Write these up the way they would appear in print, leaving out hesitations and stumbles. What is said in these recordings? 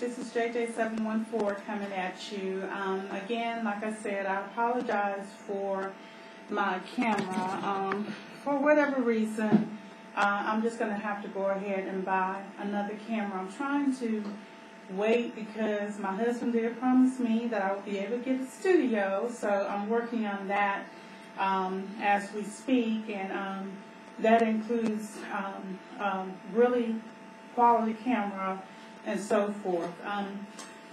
This is JJ714 coming at you. Again, like I said, I apologize for my camera. For whatever reason, I'm just going to have to go ahead and buy another camera. I'm trying to wait because my husband did promise me that I would be able to get a studio, so I'm working on that as we speak, and that includes really quality camera and so forth.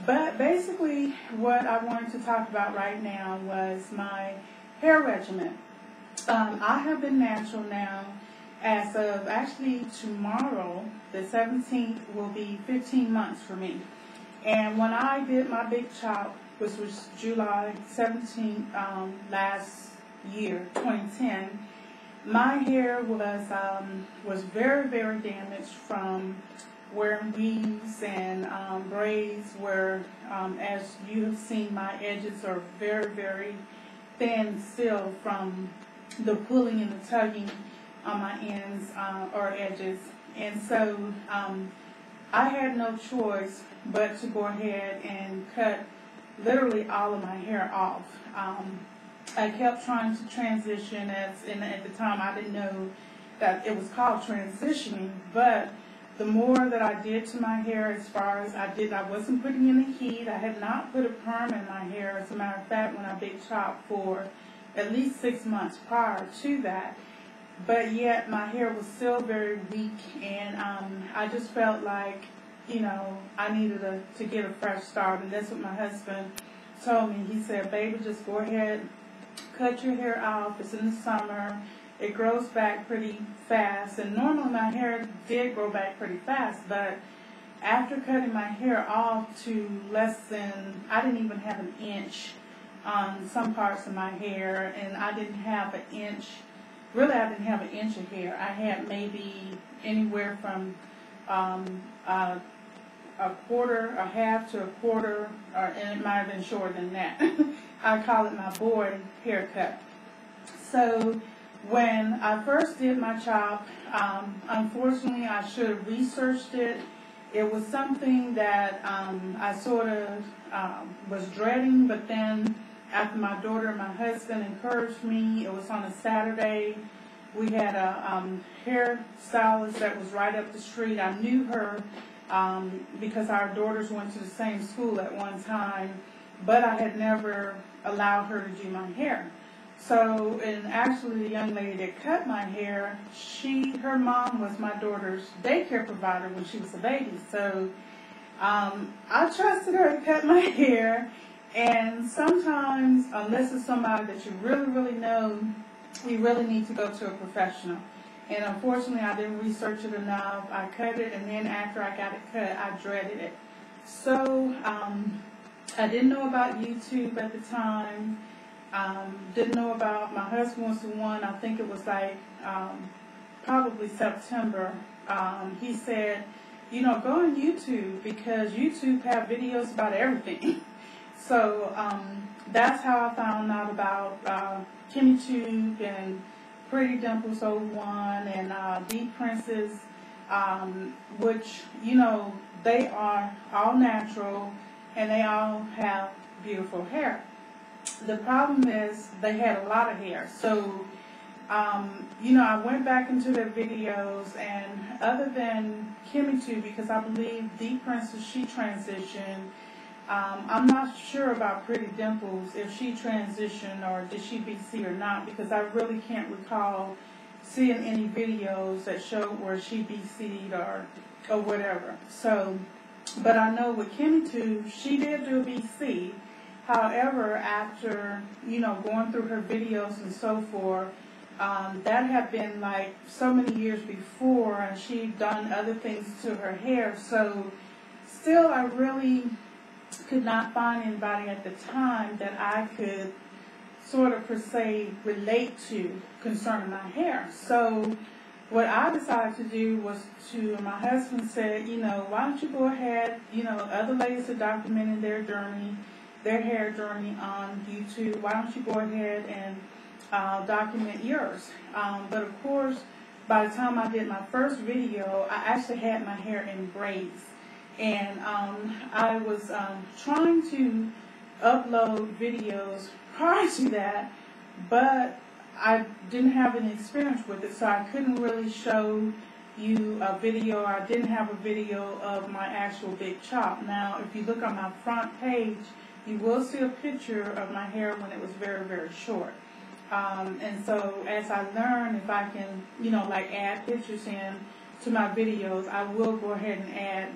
But basically what I wanted to talk about right now was my hair regimen. I have been natural now as of actually tomorrow, the 17th, will be 15 months for me. And when I did my big chop, which was July 17th last year, 2010, my hair was very, very damaged from wearing weaves and braids where, as you have seen, my edges are very, very thin still from the pulling and the tugging on my ends or edges. And so I had no choice but to go ahead and cut literally all of my hair off. I kept trying to transition, and at the time I didn't know that it was called transitioning, but the more that I did to my hair, as far as I wasn't putting in the heat. I had not put a perm in my hair. As a matter of fact, when I big chopped for at least 6 months prior to that, but yet my hair was still very weak, and I just felt like, you know, I needed to get a fresh start, and that's what my husband told me. He said, baby, just go ahead, cut your hair off. It's in the summer. It grows back pretty fast, and normally my hair did grow back pretty fast, but after cutting my hair off to less than, I didn't even have an inch on some parts of my hair, and I didn't have an inch, really I didn't have an inch of hair. I had maybe anywhere from a quarter, a half to a quarter, and it might have been shorter than that. I call it my boy haircut. So when I first did my chop, unfortunately I should have researched it. It was something that I sort of was dreading, but then after my daughter and my husband encouraged me, it was on a Saturday. We had a hair stylist that was right up the street. I knew her because our daughters went to the same school at one time, but I had never allowed her to do my hair. So, and actually the young lady that cut my hair, her mom was my daughter's daycare provider when she was a baby. So I trusted her to cut my hair, and sometimes, unless it's somebody that you really, really know, you really need to go to a professional. And unfortunately, I didn't research it enough. I cut it, and then after I got it cut, I dreaded it. So I didn't know about YouTube at the time. Didn't know about, my husband was the one, I think it was like probably September. He said, you know, go on YouTube because YouTube have videos about everything. So that's how I found out about KimmyTube and Pretty Dimples 01 and Deep Princess, which, you know, they are all natural and they all have beautiful hair. The problem is they had a lot of hair. So, you know, I went back into their videos, and other than KimmyTube, because I believe Deep Princess, she transitioned. I'm not sure about Pretty Dimples, if she transitioned or did she BC or not, because I really can't recall seeing any videos that showed where she BC'd or whatever. So, but I know with KimmyTube, she did do a BC. However, after, you know, going through her videos and so forth, that had been like so many years before, and she'd done other things to her hair. So still, I really could not find anybody at the time that I could sort of per se relate to concerning my hair. So what I decided to do was my husband said, you know, why don't you go ahead, you know, other ladies are documenting their journey, their hair journey on YouTube. Why don't you go ahead and document yours? But of course, by the time I did my first video, I actually had my hair in braids. And I was trying to upload videos prior to that, but I didn't have any experience with it, so I couldn't really show you a video. I didn't have a video of my actual big chop. Now, if you look on my front page, you will see a picture of my hair when it was very, very short. And so as I learn, if I can, like add pictures in to my videos, I will go ahead and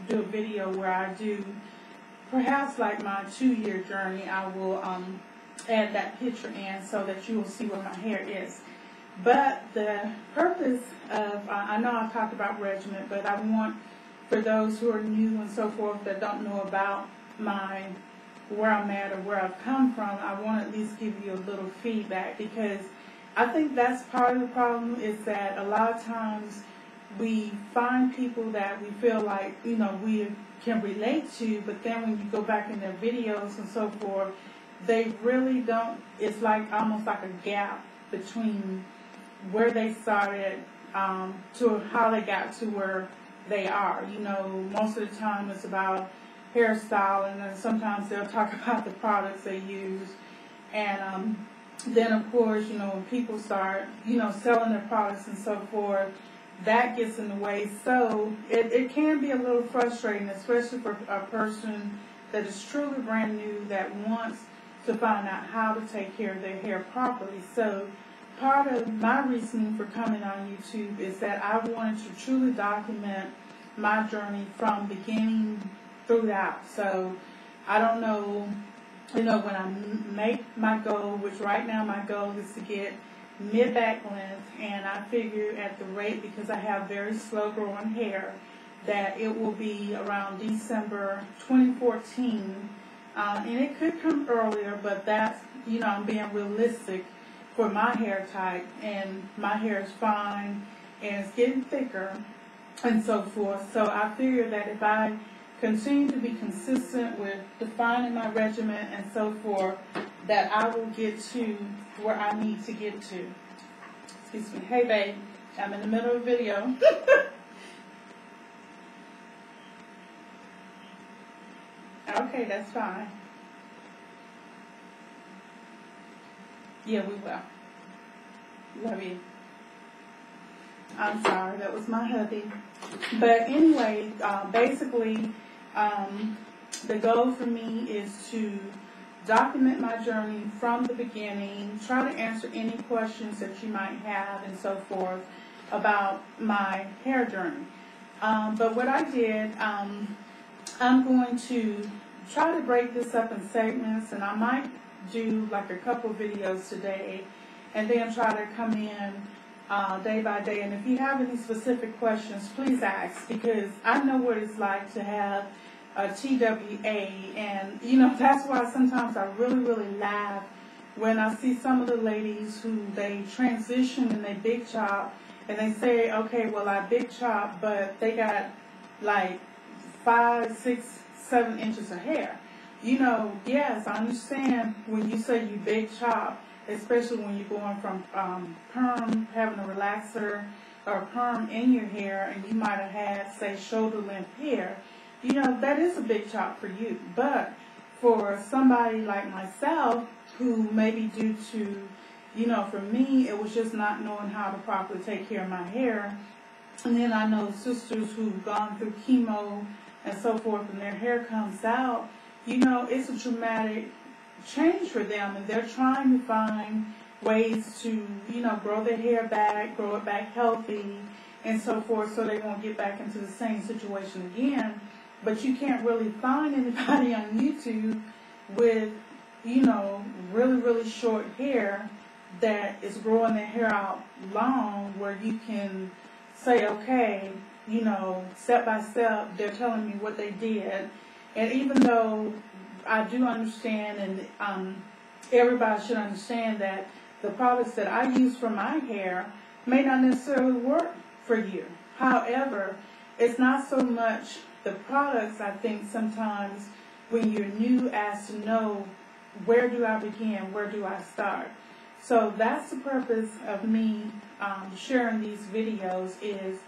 do a video where I do perhaps like my 2-year journey. I will add that picture in so that you will see where my hair is. But the purpose of, I know I talked about Regimen, but I want, for those who are new and so forth that don't know about where I'm at or where I've come from, I want to at least give you a little feedback, because I think that's part of the problem, is that a lot of times we find people that we feel like, we can relate to, but then when you go back in their videos and so forth, they really don't. It's like almost like a gap between where they started to how they got to where they are. Most of the time it's about hairstyle, and then sometimes they'll talk about the products they use. And then of course, when people start, selling their products and so forth, that gets in the way. So it can be a little frustrating, especially for a person that is truly brand new that wants to find out how to take care of their hair properly. So part of my reasoning for coming on YouTube is that I wanted to truly document my journey from beginning throughout. So I don't know, when I make my goal, which right now my goal is to get mid-back length, and I figure at the rate, because I have very slow growing hair, that it will be around December 2014. And it could come earlier, but that's, I'm being realistic for my hair type, and my hair is fine, and it's getting thicker, and so forth. So I figure that if I continue to be consistent with defining my regimen and so forth, that I will get to where I need to get to. Excuse me. Hey, babe. I'm in the middle of a video. Okay, that's fine. Yeah, we will. Love you. I'm sorry, that was my hubby. But anyway, basically, the goal for me is to document my journey from the beginning, try to answer any questions that you might have and so forth about my hair journey. But what I did, I'm going to try to break this up in segments, and I might do like a couple videos today, and then try to come in day by day. And if you have any specific questions, please ask, because I know what it's like to have a TWA, and that's why sometimes I really, really laugh when I see some of the ladies who they transition and they big chop, and they say, okay, well, I big chop, but they got like 5, 6, 7 inches of hair. Yes, I understand when you say you big chop, especially when you're going from perm, having a relaxer or perm in your hair, and you might have had, say, shoulder length hair. That is a big chop for you. But for somebody like myself, who maybe due to, for me, it was just not knowing how to properly take care of my hair. And then I know sisters who've gone through chemo and so forth, and their hair comes out, it's a dramatic change for them, and they're trying to find ways to, grow their hair back, grow it back healthy, and so forth, so they won't get back into the same situation again. But you can't really find anybody on YouTube with, really, really short hair that is growing their hair out long, where you can say, okay, step by step, they're telling me what they did. And even though I do understand, and everybody should understand, that the products that I use for my hair may not necessarily work for you. However, it's not so much the products. I think sometimes when you're new, as to know, where do I begin, where do I start? So that's the purpose of me sharing these videos, is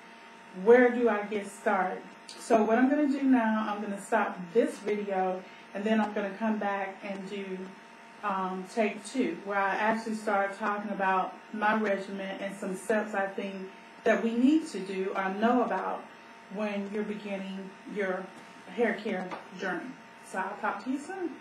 where do I get started? So what I'm going to do now, I'm going to stop this video, and then I'm going to come back and do take 2, where I actually start talking about my regimen and some steps I think that we need to do or know about when you're beginning your hair care journey. So I'll talk to you soon.